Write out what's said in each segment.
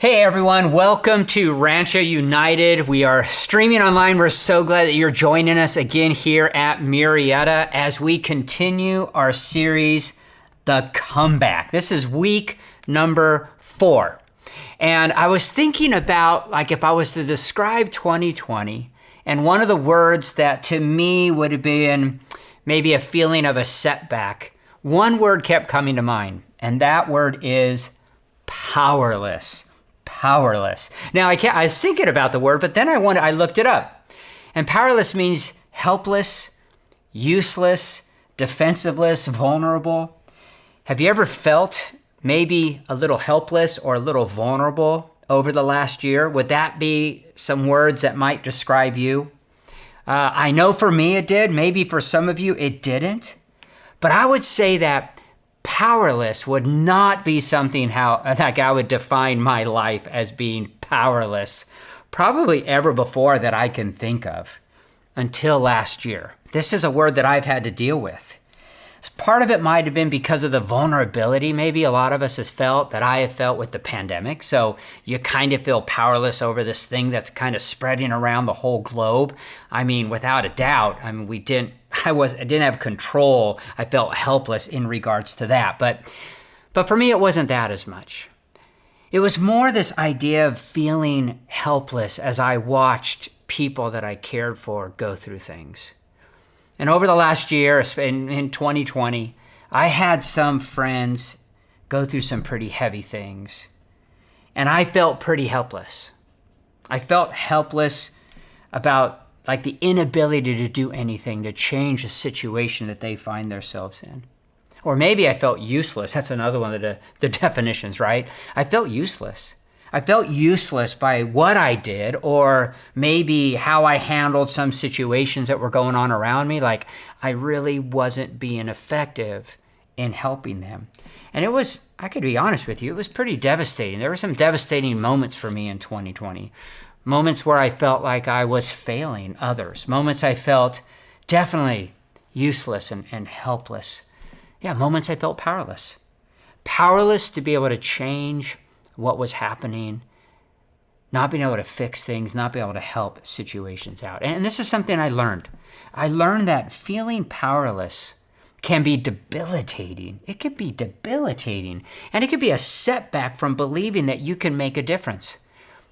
Hey everyone, welcome to Rancho United. We are streaming online. We're so glad that you're joining us again here at Murrieta as we continue our series, The Comeback. This is week number 4. And I was thinking about, if I was to describe 2020, and one of the words that to me would have been maybe a feeling of a setback, one word kept coming to mind, and that word is powerless. Powerless. Now, I was thinking about the word, but then I looked it up. And powerless means helpless, useless, defensiveless, vulnerable. Have you ever felt maybe a little helpless or a little vulnerable over the last year? Would that be some words that might describe you? I know for me it did. Maybe for some of you it didn't. But I would say that powerless would not be something I would define my life as being powerless probably ever before that I can think of until last year. This is a word that I've had to deal with. Part of it might have been because of the vulnerability maybe a lot of us has felt, that I have felt with the pandemic. So you kind of feel powerless over this thing that's kind of spreading around the whole globe. I mean, without a doubt, I didn't have control. I felt helpless in regards to that. But for me, it wasn't that as much. It was more this idea of feeling helpless as I watched people that I cared for go through things. And over the last year, in 2020, I had some friends go through some pretty heavy things. And I felt pretty helpless. I felt helpless about the inability to do anything to change the situation that they find themselves in. Or maybe I felt useless. That's another one of the definitions, right? I felt useless. I felt useless by what I did, or maybe how I handled some situations that were going on around me. I really wasn't being effective in helping them. And I could be honest with you, it was pretty devastating. There were some devastating moments for me in 2020. Moments where I felt like I was failing others. Moments I felt definitely useless and helpless. Yeah, moments I felt powerless. Powerless to be able to change what was happening, not being able to fix things, not being able to help situations out. And this is something I learned. I learned that feeling powerless can be debilitating. It could be debilitating. And it could be a setback from believing that you can make a difference.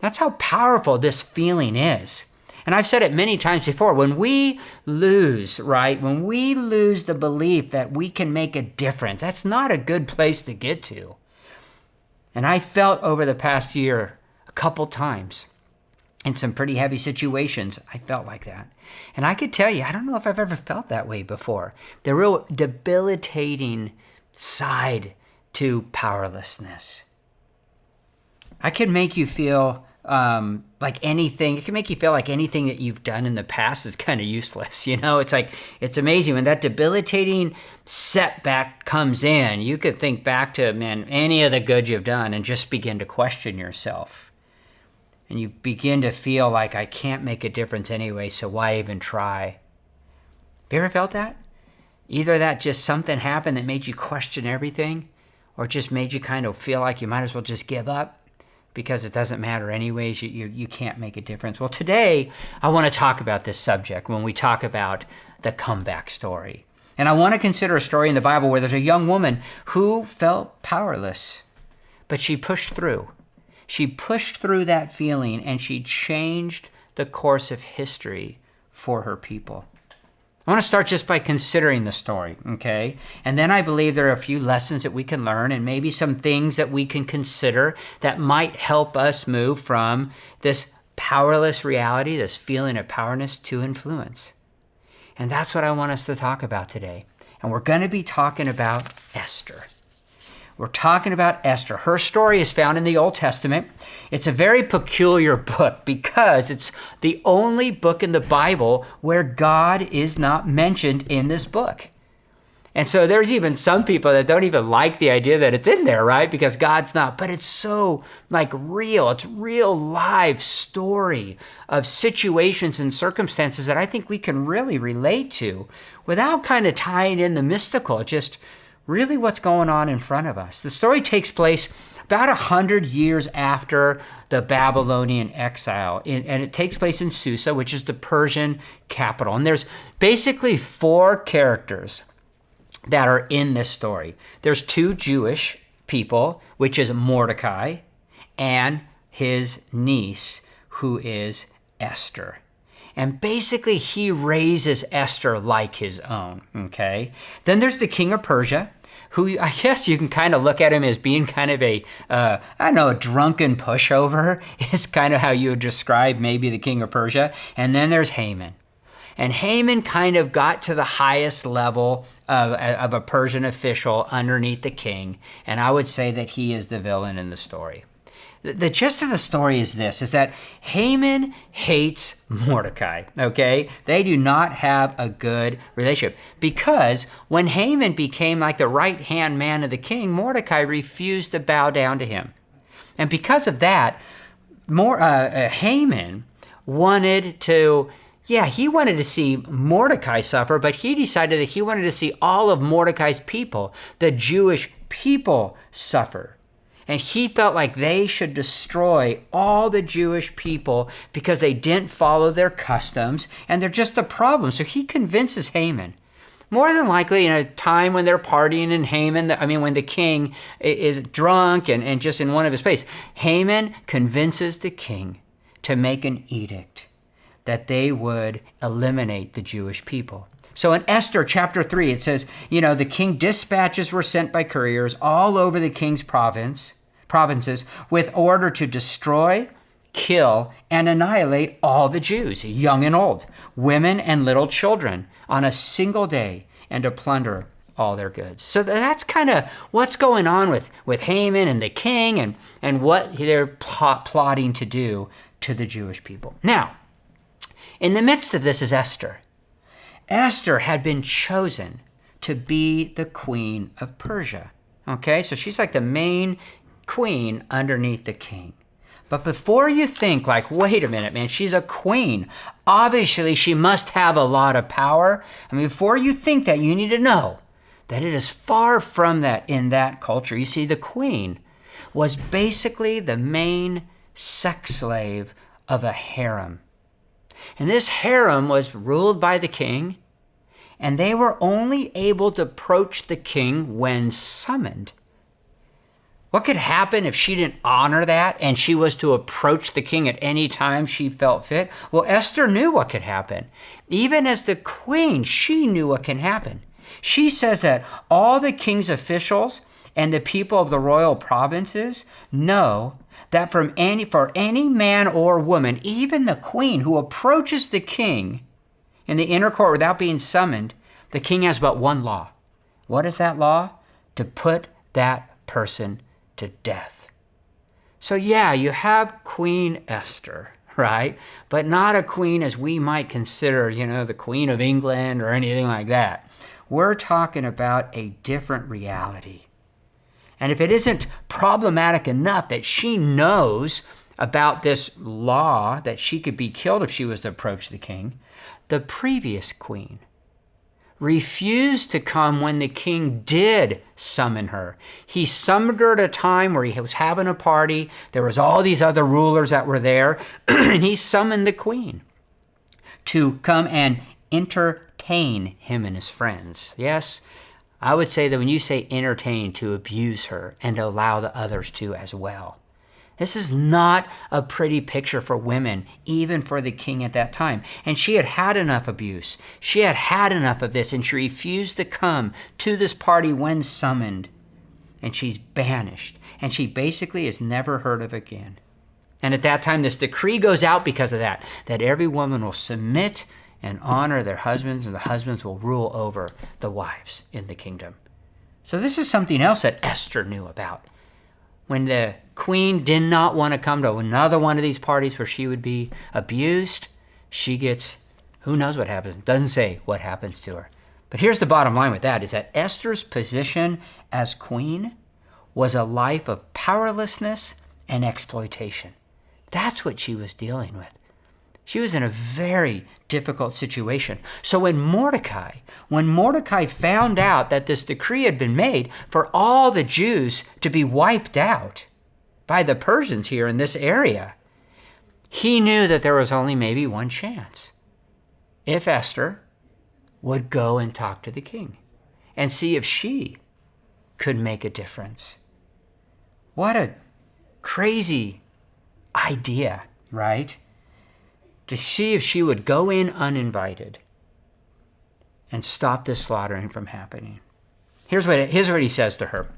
That's how powerful this feeling is. And I've said it many times before, when we lose, right? When we lose the belief that we can make a difference, that's not a good place to get to. And I felt over the past year a couple times in some pretty heavy situations, I felt like that. And I could tell you, I don't know if I've ever felt that way before. The real debilitating side to powerlessness. I could make you feel like anything. It can make you feel like anything that you've done in the past is kind of useless. It's amazing when that debilitating setback comes in. You could think back to, any of the good you've done and just begin to question yourself. And you begin to feel like, I can't make a difference anyway, so why even try? Have you ever felt that? Either that just something happened that made you question everything, or just made you kind of feel like you might as well just give up because it doesn't matter anyways, you can't make a difference. Well, today I want to talk about this subject when we talk about the comeback story. And I want to consider a story in the Bible where there's a young woman who felt powerless, but she pushed through. She pushed through that feeling and she changed the course of history for her people. I want to start just by considering the story, okay? And then I believe there are a few lessons that we can learn and maybe some things that we can consider that might help us move from this powerless reality, this feeling of powerlessness, to influence. And that's what I want us to talk about today. And we're going to be talking about Esther. We're talking about Esther. Her story is found in the Old Testament. It's a very peculiar book because it's the only book in the Bible where God is not mentioned in this book. And so there's even some people that don't even like the idea that it's in there, right? Because God's not, but it's so real. It's real live story of situations and circumstances that I think we can really relate to without kind of tying in the mystical, just really what's going on in front of us. The story takes place about 100 years after the Babylonian exile. And it takes place in Susa, which is the Persian capital. And there's basically 4 characters that are in this story. There's 2 Jewish people, which is Mordecai and his niece, who is Esther. And basically, he raises Esther like his own, okay? Then there's the king of Persia, who I guess you can kind of look at him as being kind of a drunken pushover is kind of how you would describe maybe the king of Persia. And then there's Haman. And Haman kind of got to the highest level of a Persian official underneath the king. And I would say that he is the villain in the story. The gist of the story is this, is that Haman hates Mordecai, okay? They do not have a good relationship because when Haman became like the right-hand man of the king, Mordecai refused to bow down to him. And because of that, Haman wanted to, he wanted to see Mordecai suffer, but he decided that he wanted to see all of Mordecai's people, the Jewish people, suffer. And he felt like they should destroy all the Jewish people because they didn't follow their customs and they're just a problem. So he convinces Haman. More than likely in a time when they're partying and when the king is drunk and just in one of his place, Haman convinces the king to make an edict that they would eliminate the Jewish people. So in Esther chapter 3, it says, the king dispatches were sent by couriers all over the king's provinces with order to destroy, kill, and annihilate all the Jews, young and old, women and little children, on a single day, and to plunder all their goods. So that's kind of what's going on with Haman and the king and what they're plotting to do to the Jewish people. Now, in the midst of this is Esther. Esther had been chosen to be the queen of Persia. Okay, so she's like the main queen underneath the king. But before you think like, wait a minute, man, she's a queen. Obviously, she must have a lot of power. Before you think that, you need to know that it is far from that in that culture. You see, the queen was basically the main sex slave of a harem. And this harem was ruled by the king, and they were only able to approach the king when summoned. What could happen if she didn't honor that and she was to approach the king at any time she felt fit? Well, Esther knew what could happen. Even as the queen, she knew what can happen. She says that all the king's officials and the people of the royal provinces know that for any man or woman, even the queen who approaches the king in the inner court without being summoned, the king has but one law. What is that law? To put that person to death. So you have Queen Esther, right? But not a queen as we might consider, the Queen of England or anything like that. We're talking about a different reality. And if it isn't problematic enough that she knows about this law that she could be killed if she was to approach the king, the previous queen refused to come when the king did summon her. He summoned her at a time where he was having a party. There was all these other rulers that were there, and he summoned the queen to come and entertain him and his friends. Yes, I would say that when you say entertain, to abuse her and to allow the others to as well. This is not a pretty picture for women, even for the king at that time. And she had had enough abuse. She had had enough of this, and she refused to come to this party when summoned. And she's banished. And she basically is never heard of again. And at that time, this decree goes out because of that every woman will submit and honor their husbands, and the husbands will rule over the wives in the kingdom. So this is something else that Esther knew about. When the queen did not want to come to another one of these parties where she would be abused, she gets, who knows what happens. Doesn't say what happens to her. But here's the bottom line with that, is that Esther's position as queen was a life of powerlessness and exploitation. That's what she was dealing with. She was in a very difficult situation. So when Mordecai found out that this decree had been made for all the Jews to be wiped out, by the Persians here in this area. He knew that there was only maybe one chance. If Esther would go and talk to the king and see if she could make a difference. What a crazy idea, right? To see if she would go in uninvited and stop this slaughtering from happening. Here's what he says to her.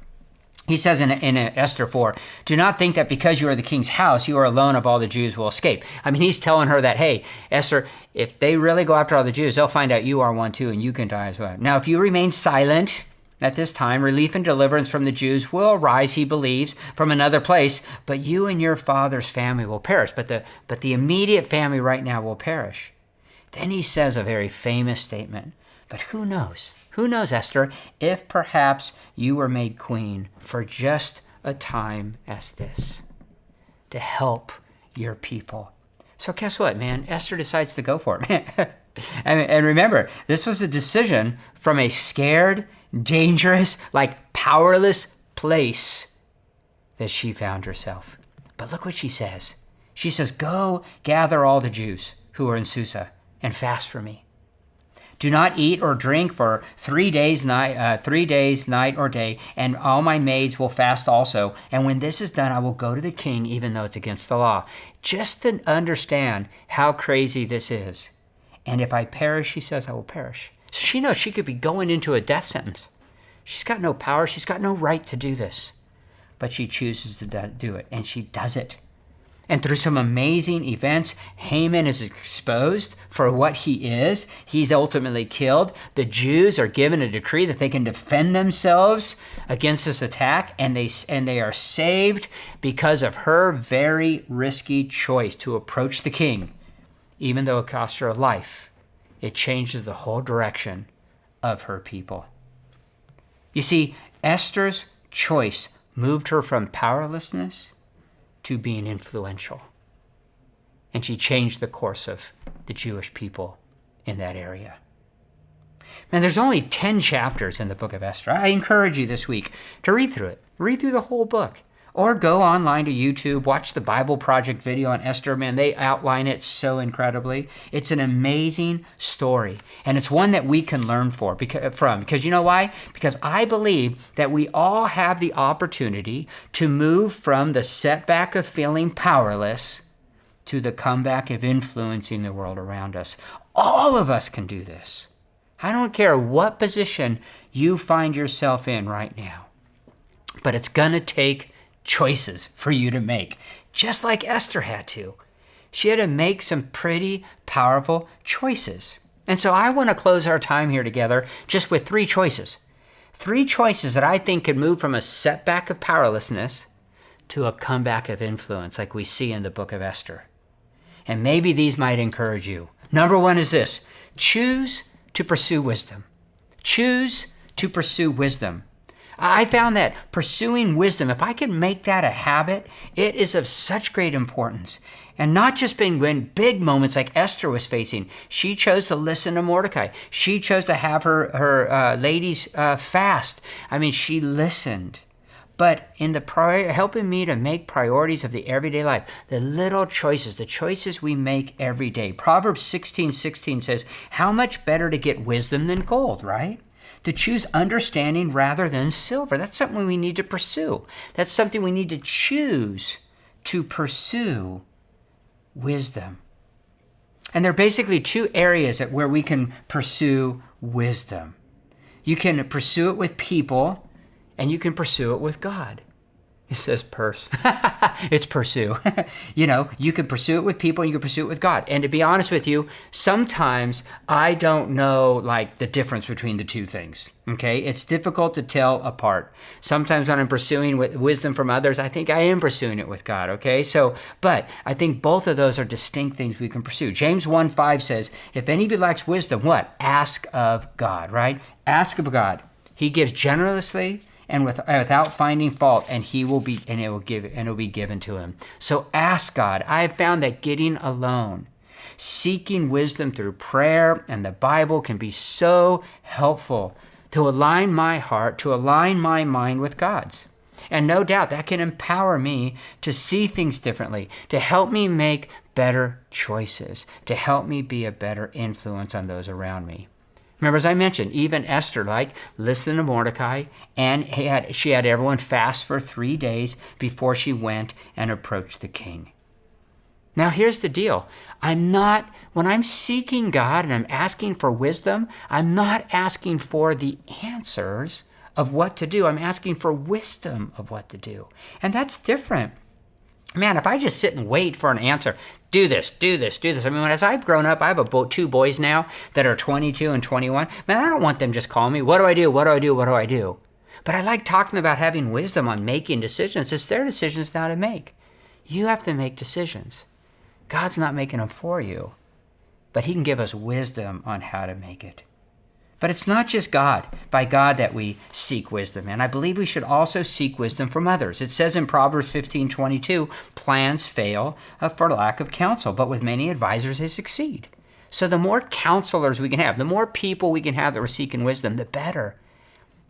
He says in Esther 4, do not think that because you are the king's house, you are alone of all the Jews will escape. I mean, he's telling her that, hey, Esther, if they really go after all the Jews, they'll find out you are one too, and you can die as well. Now, if you remain silent at this time, relief and deliverance from the Jews will arise, he believes, from another place, but you and your father's family will perish. But the immediate family right now will perish. Then he says a very famous statement, but who knows? Who knows, Esther, if perhaps you were made queen for just a time as this, to help your people. So guess what, man? Esther decides to go for it. And remember, this was a decision from a scared, dangerous, powerless place that she found herself. But look what she says. She says, go gather all the Jews who are in Susa and fast for me. Do not eat or drink for 3 days, night or day, and all my maids will fast also. And when this is done, I will go to the king, even though it's against the law. Just to understand how crazy this is. And if I perish, she says, I will perish. So she knows she could be going into a death sentence. She's got no power. She's got no right to do this. But she chooses to do it, and she does it. And through some amazing events, Haman is exposed for what he is. He's ultimately killed. The Jews are given a decree that they can defend themselves against this attack, and they are saved because of her very risky choice to approach the king. Even though it cost her a life, it changes the whole direction of her people. You see, Esther's choice moved her from powerlessness to being influential. And she changed the course of the Jewish people in that area. Man, there's only 10 chapters in the book of Esther. I encourage you this week to read through it. Read through the whole book. Or go online to YouTube, watch the Bible Project video on Esther. Man, they outline it so incredibly. It's an amazing story. And it's one that we can learn from. Because you know why? Because I believe that we all have the opportunity to move from the setback of feeling powerless to the comeback of influencing the world around us. All of us can do this. I don't care what position you find yourself in right now. But it's going to take choices for you to make, just like Esther had to. She had to make some pretty powerful choices. And so I want to close our time here together just with 3 choices. 3 choices that I think could move from a setback of powerlessness to a comeback of influence like we see in the book of Esther. And maybe these might encourage you. Number 1 is this: choose to pursue wisdom. Choose to pursue wisdom. I found that pursuing wisdom, if I can make that a habit, it is of such great importance. And not just when big moments like Esther was facing. She chose to listen to Mordecai. She chose to have her ladies fast. I mean, she listened. But in the helping me to make priorities of the everyday life, the little choices, the choices we make every day. Proverbs 16:16 says, how much better to get wisdom than gold, right? To choose understanding rather than silver. That's something we need to pursue. That's something we need to choose to pursue wisdom. And there are basically 2 areas where we can pursue wisdom. You can pursue it with people, and you can pursue it with God. It says it's pursue. You can pursue it with people, and you can pursue it with God. And to be honest with you, sometimes I don't know the difference between the 2 things. Okay, it's difficult to tell apart. Sometimes when I'm pursuing wisdom from others, I think I am pursuing it with God. Okay, but I think both of those are distinct things we can pursue. James 1:5 says, if any of you lacks wisdom, what? Ask of God, right? Ask of God. He gives generously and without finding fault, and it will be given to him. So ask God. I have found that getting alone, seeking wisdom through prayer and the Bible can be so helpful to align my heart, to align my mind with God's. And no doubt that can empower me to see things differently, to help me make better choices, to help me be a better influence on those around me. Remember, as I mentioned, even Esther, listened to Mordecai, and she had everyone fast for 3 days before she went and approached the king. Now, here's the deal. When I'm seeking God and I'm asking for wisdom, I'm not asking for the answers of what to do. I'm asking for wisdom of what to do. And that's different. Man, if I just sit and wait for an answer, do this, do this, do this. I mean, as I've grown up, I have 2 boys now that are 22 and 21. Man, I don't want them just calling me, what do I do, what do I do, what do I do? But I like talking about having wisdom on making decisions. It's their decisions now to make. You have to make decisions. God's not making them for you, but he can give us wisdom on how to make it. But it's not just by God that we seek wisdom. And I believe we should also seek wisdom from others. It says in Proverbs 15:22, plans fail for lack of counsel, but with many advisors they succeed. So the more counselors we can have, the more people we can have that are seeking wisdom, the better.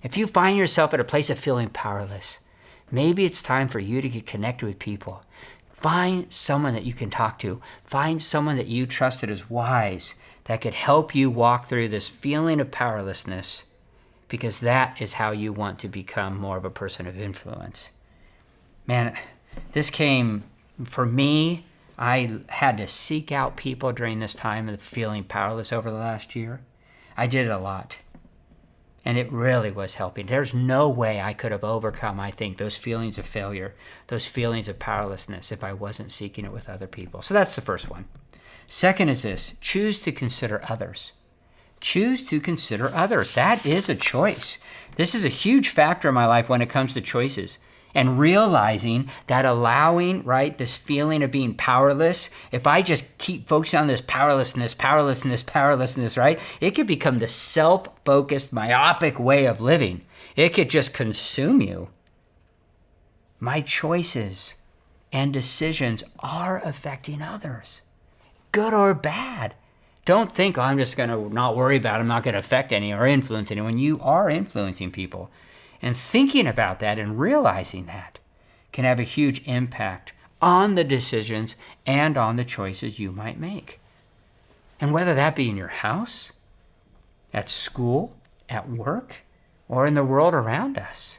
If you find yourself at a place of feeling powerless, maybe it's time for you to get connected with people. Find someone that you can talk to. Find someone that you trust that is wise, that could help you walk through this feeling of powerlessness, because that is how you want to become more of a person of influence. Man, this came, for me, I had to seek out people during this time of feeling powerless over the last year. I did it a lot. And it really was helping. There's no way I could have overcome, I think, those feelings of failure, those feelings of powerlessness if I wasn't seeking it with other people. So that's the first one. Second is this: choose to consider others. Choose to consider others. That is a choice. This is a huge factor in my life when it comes to choices. And realizing that allowing, this feeling of being powerless, if I just keep focusing on this powerlessness, it could become the self-focused, myopic way of living. It could just consume you. My choices and decisions are affecting others, good or bad. Don't think, I'm just going to not worry about it. I'm not going to affect any or influence anyone. You are influencing people. And thinking about that and realizing that can have a huge impact on the decisions and on the choices you might make. And whether that be in your house, at school, at work, or in the world around us,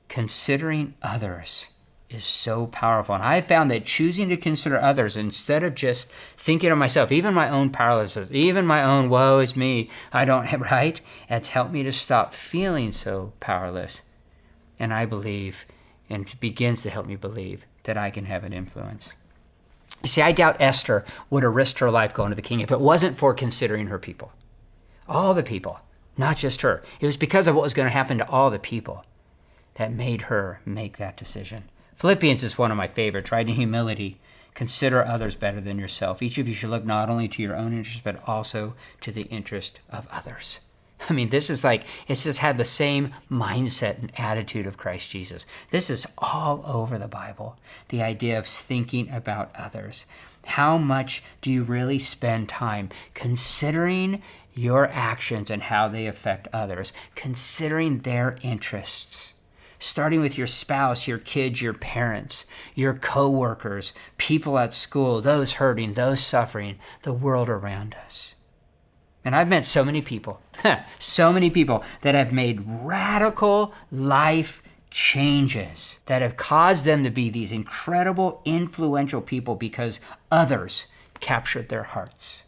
considering others is so powerful. And I found that choosing to consider others instead of just thinking of myself, even my own powerlessness, even my own woe is me, I don't have, it's helped me to stop feeling so powerless. And I believe, and it begins to help me believe, that I can have an influence. You see, I doubt Esther would have risked her life going to the king if it wasn't for considering her people. All the people, not just her. It was because of what was going to happen to all the people that made her make that decision. Philippians is one of my favorites, in humility. Consider others better than yourself. Each of you should look not only to your own interest, but also to the interest of others. I mean, this is it's just had the same mindset and attitude of Christ Jesus. This is all over the Bible, the idea of thinking about others. How much do you really spend time considering your actions and how they affect others, considering their interests? Starting with your spouse, your kids, your parents, your co-workers, people at school, those hurting, those suffering, the world around us. And I've met so many people that have made radical life changes that have caused them to be these incredible, influential people because others captured their hearts.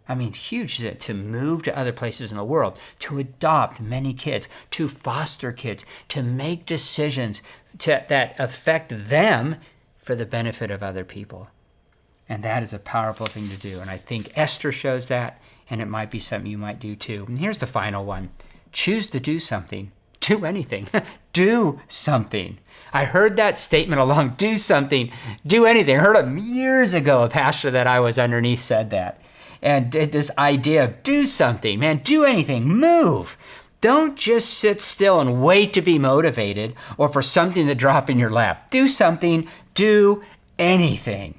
I mean, huge to move to other places in the world, to adopt many kids, to foster kids, to make decisions that affect them for the benefit of other people. And that is a powerful thing to do. And I think Esther shows that, and it might be something you might do too. And here's the final one. Choose to do something. Do anything. Do something. I heard that statement along, do something, do anything. I heard it years ago, a pastor that I was underneath said that. And this idea of do something, man, do anything, move. Don't just sit still and wait to be motivated or for something to drop in your lap. Do something, do anything.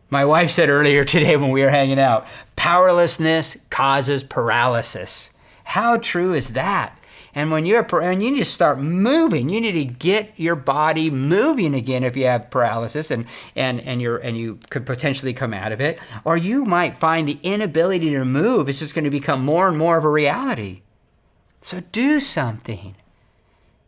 My wife said earlier today when we were hanging out, powerlessness causes paralysis. How true is that? And when and you need to start moving. You need to get your body moving again if you have paralysis and you could potentially come out of it. Or you might find the inability to move is just going to become more and more of a reality. So do something.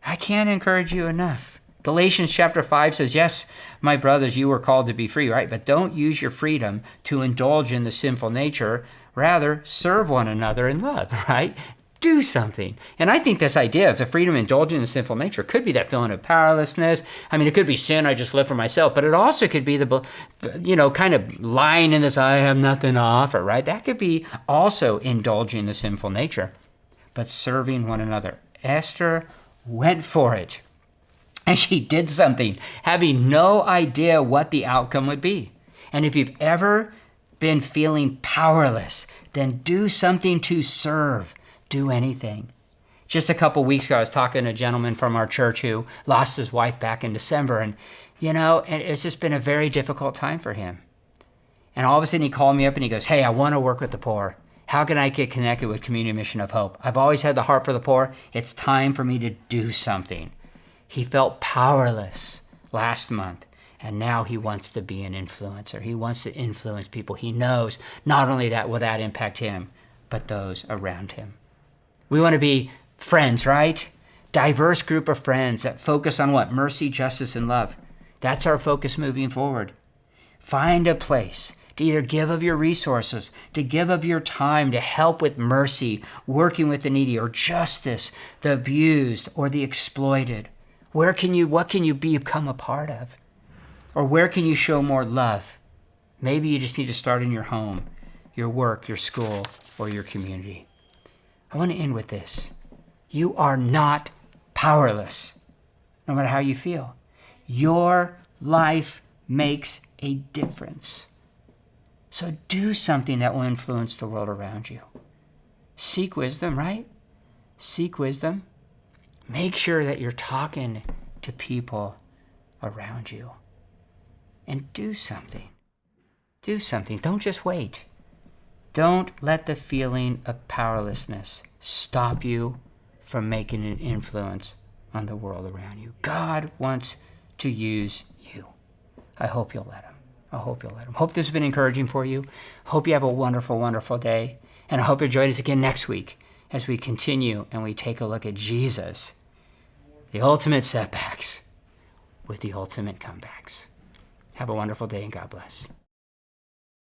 I can't encourage you enough. Galatians chapter 5 says, yes, my brothers, you were called to be free, right? But don't use your freedom to indulge in the sinful nature. Rather, serve one another in love, right? Do something. And I think this idea of the freedom of indulging in the sinful nature could be that feeling of powerlessness. I mean, it could be sin I just live for myself, but it also could be the, kind of lying in this, I have nothing to offer, right? That could be also indulging in the sinful nature, but serving one another. Esther went for it. And she did something, having no idea what the outcome would be. And if you've ever been feeling powerless, then do something to serve. Do anything. Just a couple weeks ago, I was talking to a gentleman from our church who lost his wife back in December. And, it's just been a very difficult time for him. And all of a sudden he called me up and he goes, hey, I want to work with the poor. How can I get connected with Community Mission of Hope? I've always had the heart for the poor. It's time for me to do something. He felt powerless last month, and now he wants to be an influencer. He wants to influence people. He knows not only that will that impact him, but those around him. We want to be friends, right? Diverse group of friends that focus on what? Mercy, justice, and love. That's our focus moving forward. Find a place to either give of your resources, to give of your time, to help with mercy, working with the needy, or justice, the abused, or the exploited. What can you become a part of? Or where can you show more love? Maybe you just need to start in your home, your work, your school, or your community. I want to end with this. You are not powerless, no matter how you feel. Your life makes a difference. So do something that will influence the world around you. Seek wisdom, right? Seek wisdom. Make sure that you're talking to people around you. And do something. Do something. Don't just wait. Don't let the feeling of powerlessness stop you from making an influence on the world around you. God wants to use you. I hope you'll let him. I hope you'll let him. Hope this has been encouraging for you. Hope you have a wonderful, wonderful day. And I hope you'll join us again next week as we continue and we take a look at Jesus, the ultimate setbacks with the ultimate comebacks. Have a wonderful day and God bless.